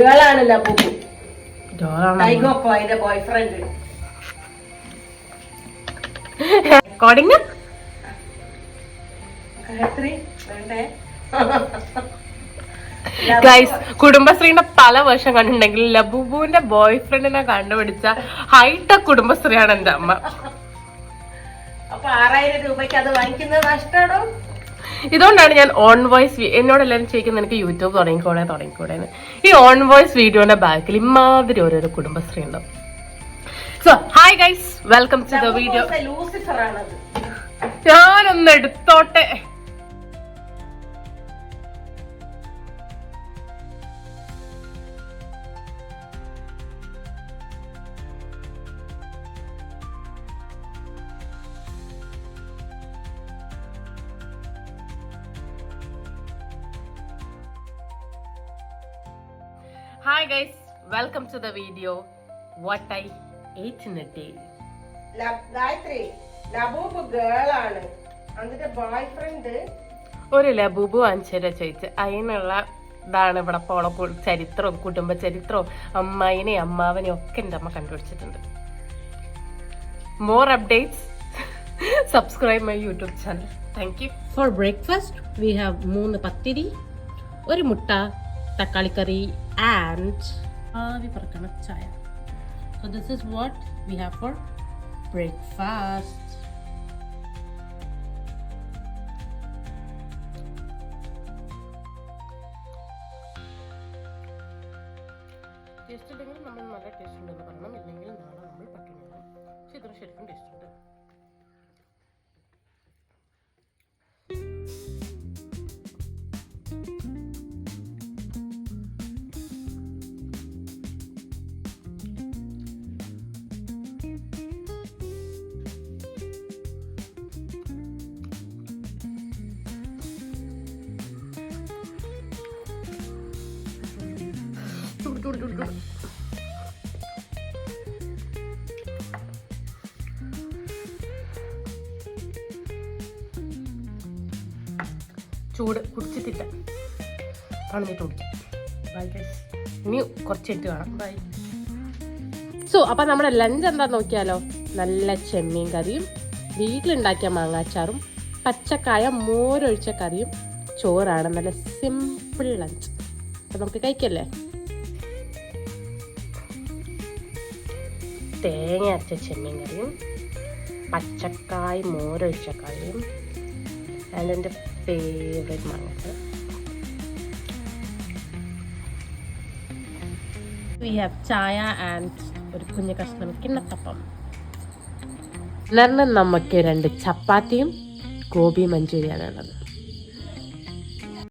ഗേളാണല്ലോ ടൈഗോക്കോ അതിന്റെ boy friend. Recording guys, കുടുംബശ്രീന്റെ പല version കണ്ടിട്ടുണ്ടെങ്കിൽ ലബുബുവിന്റെ ബോയ് ഫ്രണ്ടിനെ കണ്ടുപിടിച്ച ഹൈടെക് കുടുംബശ്രീയാണ് എന്റെ അമ്മ. അപ്പൊ 6000 രൂപയ്ക്ക് അത് വാങ്ങിക്കുന്നത് നഷ്ടമാണോ? ഇതുകൊണ്ടാണ് ഞാൻ ഓൺ വോയിസ്, എന്നോട് എല്ലാവരും ചോദിക്കുന്നത് എനിക്ക് യൂട്യൂബ് തുടങ്ങിക്കൂടെ. ഈ ഓൺ വോയിസ് വീഡിയോന്റെ ബാക്കിൽ ഇമാതിരി ഓരോരോ കുടുംബശ്രീ ഉണ്ടാവും. So hi guys, welcome to the video. Lucifer ആണത്. ഞാനൊന്ന് എടുത്തോട്ടെ. Hi guys, welcome to the video. What I ate in a day. Gayathri, ലബൂബ് ഗേളാണ്, അതിന്റെ ബോയ് ഫ്രണ്ട് ഒരു ലബൂബ് വാങ്ങിച്ചേരാ ചോദിച്ചു. അതിനുള്ള ഇതാണ് ഇവിടെ പോള ചരിത്രവും കുടുംബ ചരിത്രവും അമ്മായിനെയും അമ്മാവനെയും ഒക്കെ എൻ്റെ അമ്മ കണ്ടുപിടിച്ചിട്ടുണ്ട്. More updates, subscribe my YouTube channel. Thank you. For breakfast we have 3 pathiri, ഒരു മുട്ട, തക്കാളിക്കറി and ആവി പറക്കണ ചായ. So this is what we have for breakfast. Taste ഉണ്ടെങ്കിൽ നമ്മൾ നല്ല ടേസ്റ്റ് ഉണ്ടെന്ന് പറയണം, ഇല്ലെങ്കിൽ നാളെ നമ്മൾ പട്ടിണിയാകും. പക്ഷെ ഇതിന് ശരിക്കും ടേസ്റ്റ് ഉണ്ട്. ചൂട് കുടിച്ചിട്ടില്ല, തണിഞ്ഞിട്ട് കുടിക്കും. ബൈ ഗൈസ്, ഇനി കുറച്ചിട്ട് കാണാം. ബൈ. സോ അപ്പം നമ്മുടെ ലഞ്ച് എന്താന്ന് നോക്കിയാലോ. നല്ല ചെമ്മീൻ കറിയും വീട്ടിലുണ്ടാക്കിയ മാങ്ങാച്ചാറും പച്ചക്കായ മോരൊഴിച്ച കറിയും ചോറാണ്. നല്ല സിമ്പിൾ ലഞ്ച്. അപ്പം നമുക്ക് കഴിക്കല്ലേ. തേങ്ങ അരച്ച ചെമ്മീൻ കറിയും പച്ചക്കായ മോരൊഴിച്ച കറിയും ആൻഡ് എൻ്റെ ഫേവറേറ്റ് മാങ്ങ. വി ഹാവ് ചായ ആൻഡ് ഒരു കുഞ്ഞു കഷ്ണം കിണ്ണത്തപ്പം. നമുക്ക് 2 ചപ്പാത്തിയും ഗോബി മഞ്ചൂരിയാണുള്ളത്.